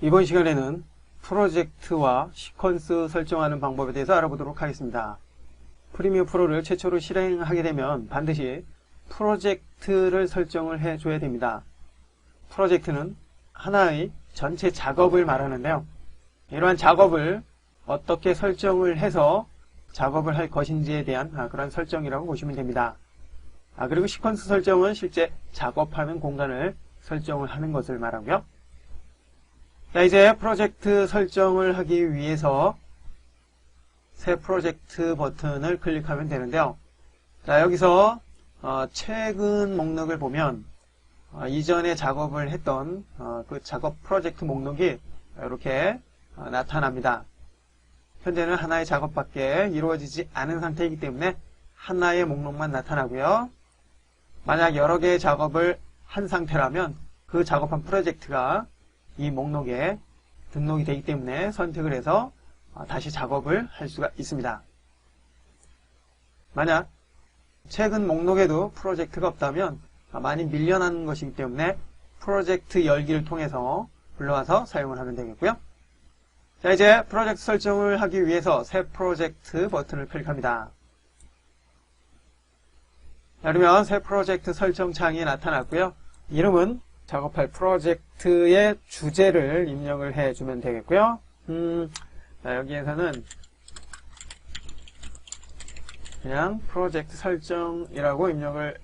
이번 시간에는 프로젝트와 시퀀스 설정하는 방법에 대해서 알아보도록 하겠습니다. 프리미어 프로를 최초로 실행하게 되면 반드시 프로젝트를 설정을 해줘야 됩니다. 프로젝트는 하나의 전체 작업을 말하는데요. 이러한 작업을 어떻게 설정을 해서 작업을 할 것인지에 대한 그런 설정이라고 보시면 됩니다. 그리고 시퀀스 설정은 실제 작업하는 공간을 설정을 하는 것을 말하고요. 자, 이제 프로젝트 설정을 하기 위해서 새 프로젝트 버튼을 클릭하면 되는데요. 자, 여기서 최근 목록을 보면 이전에 작업을 했던 그 작업 프로젝트 목록이 이렇게 나타납니다. 현재는 하나의 작업밖에 이루어지지 않은 상태이기 때문에 하나의 목록만 나타나고요. 만약 여러 개의 작업을 한 상태라면 그 작업한 프로젝트가 이 목록에 등록이 되기 때문에 선택을 해서 다시 작업을 할 수가 있습니다. 만약 최근 목록에도 프로젝트가 없다면 많이 밀려나는 것이기 때문에 프로젝트 열기를 통해서 불러와서 사용을 하면 되겠고요. 자, 이제 프로젝트 설정을 하기 위해서 새 프로젝트 버튼을 클릭합니다. 자, 그러면 새 프로젝트 설정 창이 나타났고요. 이름은 작업할 프로젝트의 주제를 입력을 해주면 되겠고요. 자, 여기에서는 그냥 프로젝트 설정이라고 입력을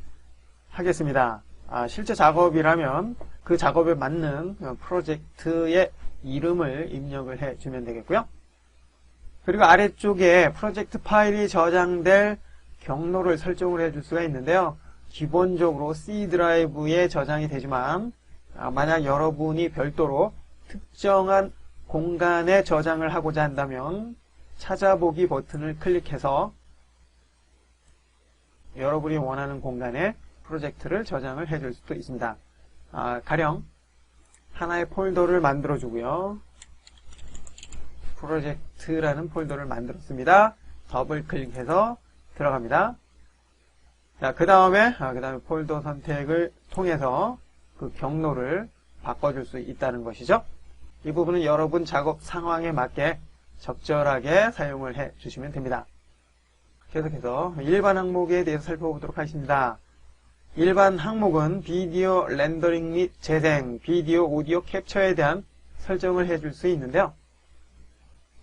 하겠습니다. 실제 작업이라면 그 작업에 맞는 프로젝트의 이름을 입력을 해주면 되겠고요. 그리고 아래쪽에 프로젝트 파일이 저장될 경로를 설정을 해줄 수가 있는데요. 기본적으로 C 드라이브에 저장이 되지만 만약 여러분이 별도로 특정한 공간에 저장을 하고자 한다면 찾아보기 버튼을 클릭해서 여러분이 원하는 공간에 프로젝트를 저장을 해줄 수도 있습니다. 가령 하나의 폴더를 만들어 주고요. 프로젝트라는 폴더를 만들었습니다. 더블 클릭해서 들어갑니다. 자, 그 다음에 폴더 선택을 통해서 그 경로를 바꿔줄 수 있다는 것이죠. 이 부분은 여러분 작업 상황에 맞게 적절하게 사용을 해 주시면 됩니다. 계속해서 일반 항목에 대해서 살펴보도록 하겠습니다. 일반 항목은 비디오 렌더링 및 재생, 비디오 오디오 캡처에 대한 설정을 해줄 수 있는데요.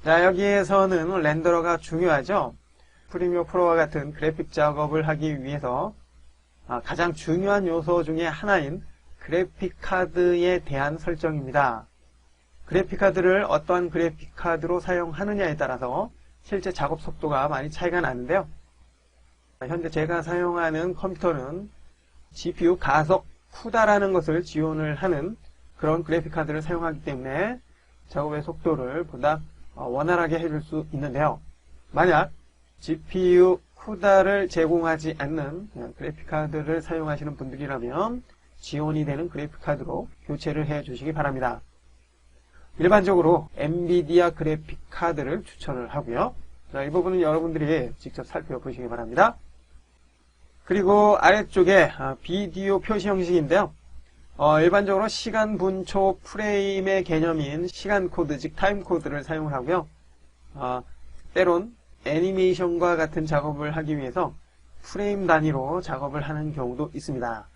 자, 여기에서는 렌더러가 중요하죠. 프리미어 프로와 같은 그래픽 작업을 하기 위해서 가장 중요한 요소 중에 하나인 그래픽 카드에 대한 설정입니다. 그래픽 카드를 어떠한 그래픽 카드로 사용하느냐에 따라서 실제 작업 속도가 많이 차이가 나는데요. 현재 제가 사용하는 컴퓨터는 GPU 가속 CUDA라는 것을 지원을 하는 그런 그래픽 카드를 사용하기 때문에 작업의 속도를 보다 원활하게 해줄 수 있는데요. 만약 GPU CUDA를 제공하지 않는 그래픽 카드를 사용하시는 분들이라면 지원이 되는 그래픽 카드로 교체를 해 주시기 바랍니다. 일반적으로 엔비디아 그래픽 카드를 추천을 하고요. 자, 이 부분은 여러분들이 직접 살펴보시기 바랍니다. 그리고 아래쪽에 비디오 표시 형식인데요. 일반적으로 시간 분초 프레임의 개념인 시간 코드, 즉 타임 코드를 사용을 하고요. 때론 애니메이션과 같은 작업을 하기 위해서 프레임 단위로 작업을 하는 경우도 있습니다.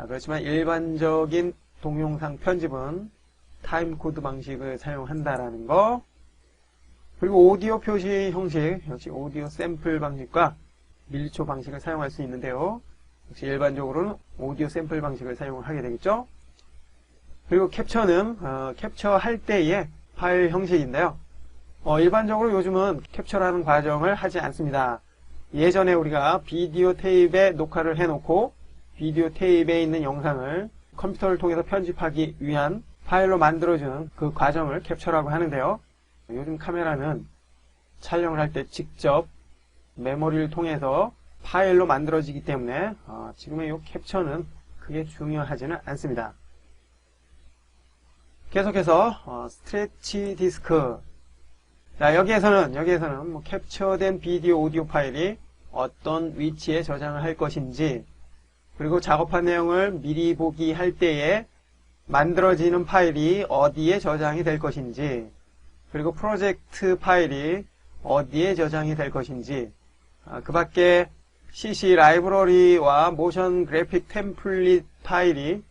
그렇지만 일반적인 동영상 편집은 타임 코드 방식을 사용한다라는 거. 그리고 오디오 표시 형식, 역시 오디오 샘플 방식과 밀초 방식을 사용할 수 있는데요. 역시 일반적으로는 오디오 샘플 방식을 사용을 하게 되겠죠. 그리고 캡처는 캡처할 때의 파일 형식인데요. 일반적으로 요즘은 캡처라는 과정을 하지 않습니다. 예전에 우리가 비디오 테이프에 녹화를 해놓고 비디오 테이프에 있는 영상을 컴퓨터를 통해서 편집하기 위한 파일로 만들어주는 그 과정을 캡처라고 하는데요. 요즘 카메라는 촬영을 할 때 직접 메모리를 통해서 파일로 만들어지기 때문에 지금의 이 캡처는 크게 중요하지는 않습니다. 계속해서 스트레치 디스크. 자, 여기에서는 캡처된 비디오 오디오 파일이 어떤 위치에 저장을 할 것인지, 그리고 작업한 내용을 미리 보기 할 때에 만들어지는 파일이 어디에 저장이 될 것인지, 그리고 프로젝트 파일이 어디에 저장이 될 것인지, 그 밖에 CC 라이브러리와 모션 그래픽 템플릿 파일이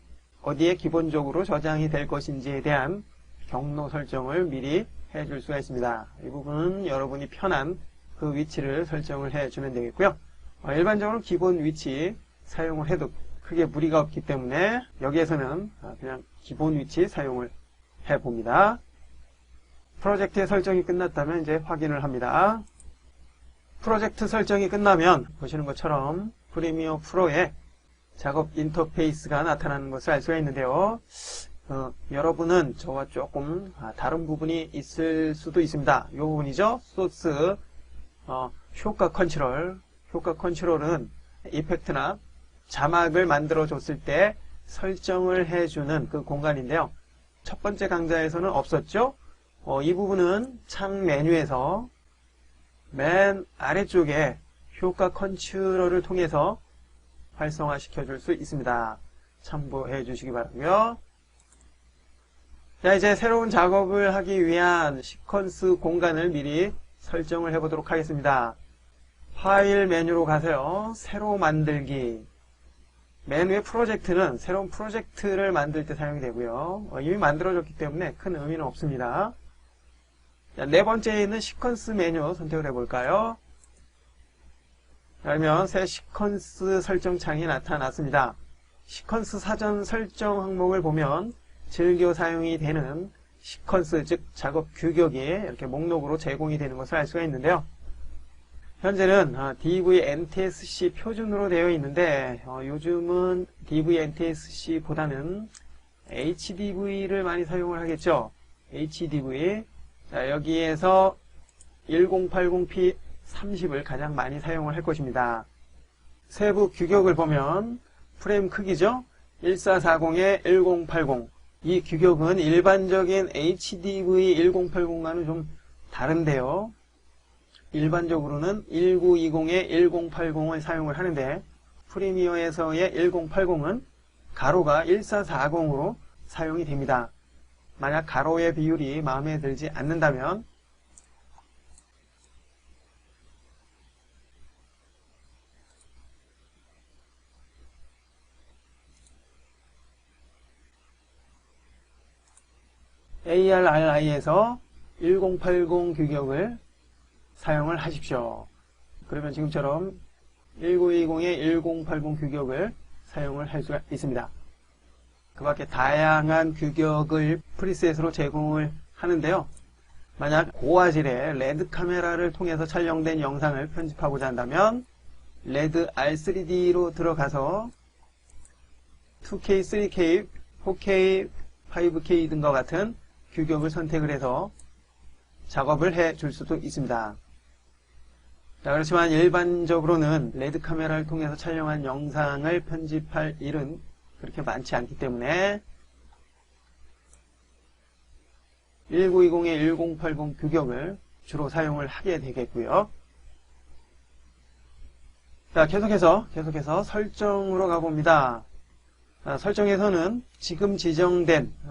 어디에 기본적으로 저장이 될 것인지에 대한 경로 설정을 미리 해줄 수가 있습니다. 이 부분은 여러분이 편한 그 위치를 설정을 해주면 되겠고요. 일반적으로 기본 위치 사용을 해도 크게 무리가 없기 때문에 여기에서는 그냥 기본 위치 사용을 해봅니다. 프로젝트의 설정이 끝났다면 이제 확인을 합니다. 프로젝트 설정이 끝나면 보시는 것처럼 프리미어 프로에 작업 인터페이스가 나타나는 것을 알 수가 있는데요. 여러분은 저와 조금 다른 부분이 있을 수도 있습니다. 이 부분이죠. 소스 효과 컨트롤. 효과 컨트롤은 이펙트나 자막을 만들어 줬을 때 설정을 해주는 그 공간인데요. 첫 번째 강좌에서는 없었죠. 이 부분은 창 메뉴에서 맨 아래쪽에 효과 컨트롤을 통해서 활성화시켜 줄 수 있습니다. 참고해 주시기 바라고요. 자, 이제 새로운 작업을 하기 위한 시퀀스 공간을 미리 설정을 해보도록 하겠습니다. 파일 메뉴로 가세요. 새로 만들기. 맨 위에 프로젝트는 새로운 프로젝트를 만들 때 사용이 되고요. 이미 만들어졌기 때문에 큰 의미는 없습니다. 자, 네 번째에 있는 시퀀스 메뉴 선택을 해볼까요? 그러면 새 시퀀스 설정 창이 나타났습니다. 시퀀스 사전 설정 항목을 보면 즐겨 사용이 되는 시퀀스, 즉 작업 규격이 이렇게 목록으로 제공이 되는 것을 알 수가 있는데요. 현재는 DVNTSC 표준으로 되어 있는데 요즘은 DVNTSC보다는 HDV를 많이 사용을 하겠죠. HDV. 자, 여기에서 1080p30을 가장 많이 사용을 할 것입니다. 세부 규격을 보면 프레임 크기죠. 1440에 1080. 이 규격은 일반적인 HDV 1080과는 좀 다른데요. 일반적으로는 1920에 1080을 사용을 하는데 프리미어에서의 1080은 가로가 1440으로 사용이 됩니다. 만약 가로의 비율이 마음에 들지 않는다면 ARRI에서 1080 규격을 사용을 하십시오. 그러면 지금처럼 1920의 1080 규격을 사용을 할 수가 있습니다. 그 밖에 다양한 규격을 프리셋으로 제공을 하는데요. 만약 고화질의 레드 카메라를 통해서 촬영된 영상을 편집하고자 한다면 레드 R3D로 들어가서 2K, 3K, 4K, 5K 등과 같은 규격을 선택을 해서 작업을 해 줄 수도 있습니다. 자, 그렇지만 일반적으로는 레드 카메라를 통해서 촬영한 영상을 편집할 일은 그렇게 많지 않기 때문에 1920의 1080 규격을 주로 사용을 하게 되겠고요. 자, 계속해서 설정으로 가봅니다. 설정에서는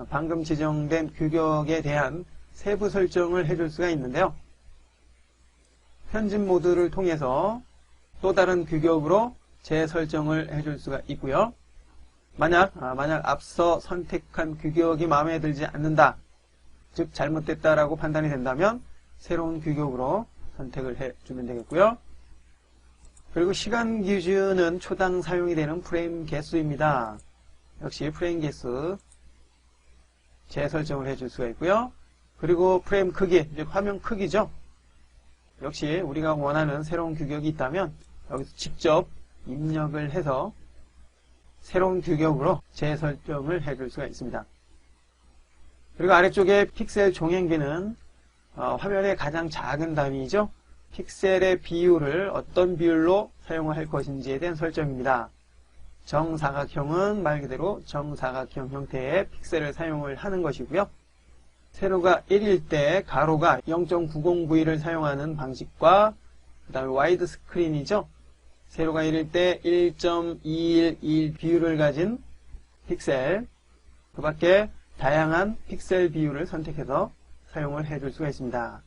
방금 지정된 규격에 대한 세부 설정을 해줄 수가 있는데요. 편집 모드를 통해서 또 다른 규격으로 재설정을 해줄 수가 있고요. 만약 앞서 선택한 규격이 마음에 들지 않는다, 즉 잘못됐다라고 판단이 된다면 새로운 규격으로 선택을 해주면 되겠고요. 그리고 시간 기준은 초당 사용이 되는 프레임 개수입니다. 역시 프레임 개수 재설정을 해줄 수가 있고요. 그리고 프레임 크기, 즉 화면 크기죠. 역시 우리가 원하는 새로운 규격이 있다면 여기서 직접 입력을 해서 새로운 규격으로 재설정을 해줄 수가 있습니다. 그리고 아래쪽에 픽셀 종횡비는 화면의 가장 작은 단위이죠. 픽셀의 비율을 어떤 비율로 사용을 할 것인지에 대한 설정입니다. 정사각형은 말 그대로 정사각형 형태의 픽셀을 사용을 하는 것이고요. 세로가 1일 때 가로가 0.90V를 사용하는 방식과 그 다음에 와이드 스크린이죠. 세로가 1일 때 1.211 비율을 가진 픽셀, 그 밖에 다양한 픽셀 비율을 선택해서 사용을 해줄 수가 있습니다.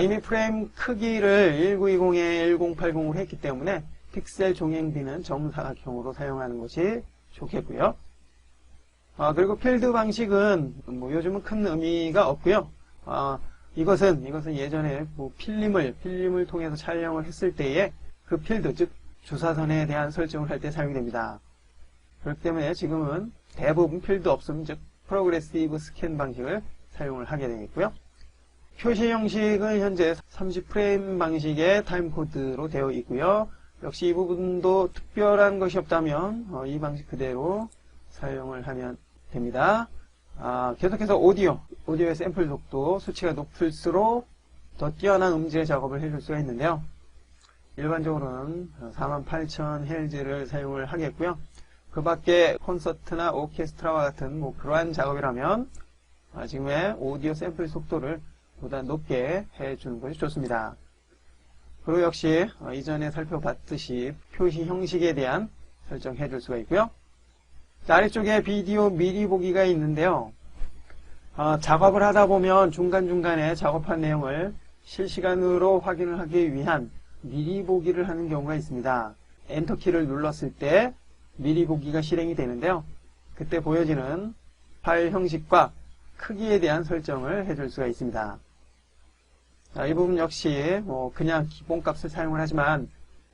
이미 프레임 크기를 1920에 1080으로 했기 때문에 픽셀 종횡비는 정사각형으로 사용하는 것이 좋겠고요. 그리고 필드 방식은 요즘은 큰 의미가 없고요. 이것은 예전에 필름을 통해서 촬영을 했을 때에 그 필드, 즉 주사선에 대한 설정을 할 때 사용이 됩니다. 그렇기 때문에 지금은 대부분 필드 없음, 즉 프로그레시브 스캔 방식을 사용을 하게 되겠고요. 표시 형식은 현재 30프레임 방식의 타임코드로 되어 있고요. 역시 이 부분도 특별한 것이 없다면 이 방식 그대로 사용을 하면 됩니다. 계속해서 오디오의 샘플 속도 수치가 높을수록 더 뛰어난 음질의 작업을 해줄 수가 있는데요. 일반적으로는 48000Hz를 사용을 하겠고요. 그 밖에 콘서트나 오케스트라와 같은 그러한 작업이라면 지금의 오디오 샘플 속도를 보다 높게 해주는 것이 좋습니다. 그리고 역시 이전에 살펴봤듯이 표시 형식에 대한 설정해 줄 수가 있고요. 아래쪽에 비디오 미리 보기가 있는데요. 작업을 하다 보면 중간중간에 작업한 내용을 실시간으로 확인을 하기 위한 미리 보기를 하는 경우가 있습니다. 엔터키를 눌렀을 때 미리 보기가 실행이 되는데요. 그때 보여지는 파일 형식과 크기에 대한 설정을 해줄 수가 있습니다. 이 부분 역시 그냥 기본값을 사용을 하지만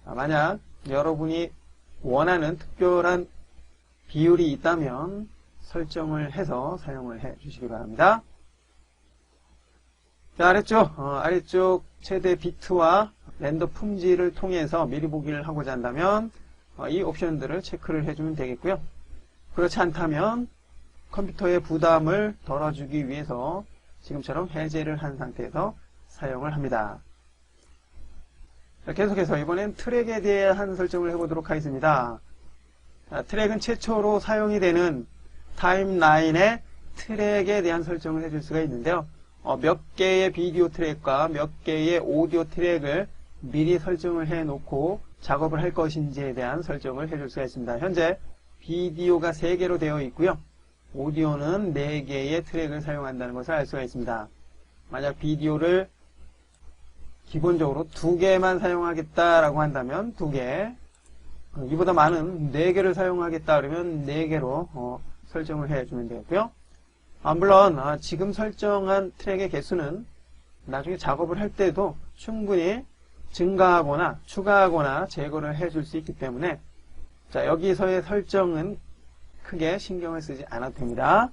만약 여러분이 원하는 특별한 비율이 있다면 설정을 해서 사용을 해 주시기 바랍니다. 자, 아래쪽 최대 비트와 렌더 품질을 통해서 미리 보기를 하고자 한다면 이 옵션들을 체크를 해주면 되겠고요. 그렇지 않다면 컴퓨터의 부담을 덜어주기 위해서 지금처럼 해제를 한 상태에서 사용을 합니다. 자, 계속해서 이번엔 트랙에 대한 설정을 해보도록 하겠습니다. 트랙은 최초로 사용이 되는 타임라인의 트랙에 대한 설정을 해줄 수가 있는데요. 몇 개의 비디오 트랙과 몇 개의 오디오 트랙을 미리 설정을 해놓고 작업을 할 것인지에 대한 설정을 해줄 수가 있습니다. 현재 비디오가 3개로 되어 있고요. 오디오는 4개의 트랙을 사용한다는 것을 알 수가 있습니다. 만약 비디오를 기본적으로 2개만 사용하겠다라고 한다면 2개, 이보다 많은 4개를 사용하겠다 그러면 4개로 설정을 해주면 되겠고요. 물론 지금 설정한 트랙의 개수는 나중에 작업을 할 때도 충분히 증가하거나 추가하거나 제거를 해줄 수 있기 때문에 자, 여기서의 설정은 크게 신경을 쓰지 않아도 됩니다.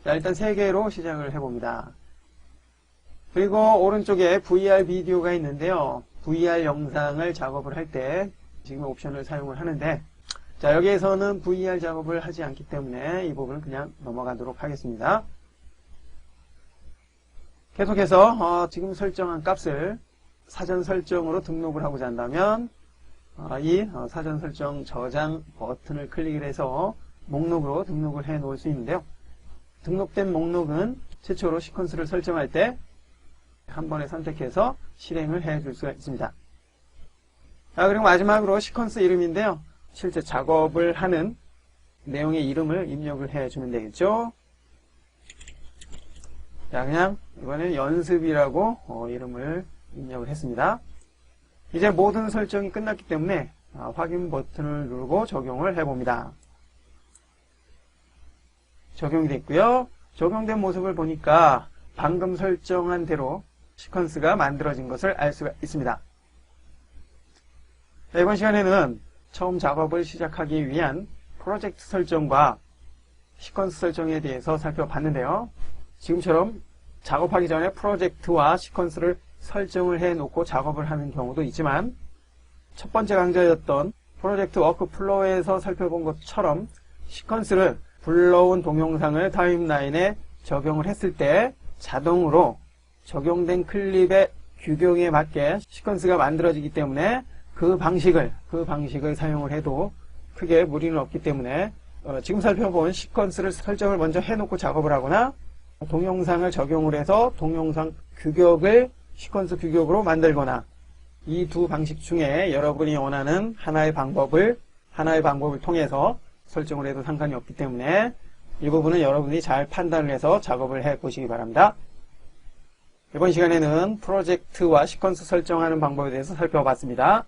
자, 일단 3개로 시작을 해봅니다. 그리고 오른쪽에 VR 비디오가 있는데요. VR 영상을 작업을 할 때 지금 옵션을 사용을 하는데 자, 여기에서는 VR 작업을 하지 않기 때문에 이 부분은 그냥 넘어가도록 하겠습니다. 계속해서 지금 설정한 값을 사전 설정으로 등록을 하고자 한다면 이 사전 설정 저장 버튼을 클릭을 해서 목록으로 등록을 해 놓을 수 있는데요. 등록된 목록은 최초로 시퀀스를 설정할 때 한 번에 선택해서 실행을 해 줄 수가 있습니다. 그리고 마지막으로 시퀀스 이름인데요. 실제 작업을 하는 내용의 이름을 입력을 해 주면 되겠죠. 자, 그냥 이번엔 연습이라고 이름을 입력을 했습니다. 이제 모든 설정이 끝났기 때문에 확인 버튼을 누르고 적용을 해봅니다. 적용이 됐고요. 적용된 모습을 보니까 방금 설정한 대로 시퀀스가 만들어진 것을 알 수가 있습니다. 자, 이번 시간에는 처음 작업을 시작하기 위한 프로젝트 설정과 시퀀스 설정에 대해서 살펴봤는데요. 지금처럼 작업하기 전에 프로젝트와 시퀀스를 설정을 해 놓고 작업을 하는 경우도 있지만 첫 번째 강좌였던 프로젝트 워크플로우에서 살펴본 것처럼 시퀀스를 불러온 동영상을 타임라인에 적용을 했을 때 자동으로 적용된 클립의 규격에 맞게 시퀀스가 만들어지기 때문에 그 방식을 사용을 해도 크게 무리는 없기 때문에 지금 살펴본 시퀀스를 설정을 먼저 해놓고 작업을 하거나 동영상을 적용을 해서 동영상 규격을 시퀀스 규격으로 만들거나 이 두 방식 중에 여러분이 원하는 하나의 방법을 통해서 설정을 해도 상관이 없기 때문에 이 부분은 여러분이 잘 판단을 해서 작업을 해 보시기 바랍니다. 이번 시간에는 프로젝트와 시퀀스 설정하는 방법에 대해서 살펴봤습니다.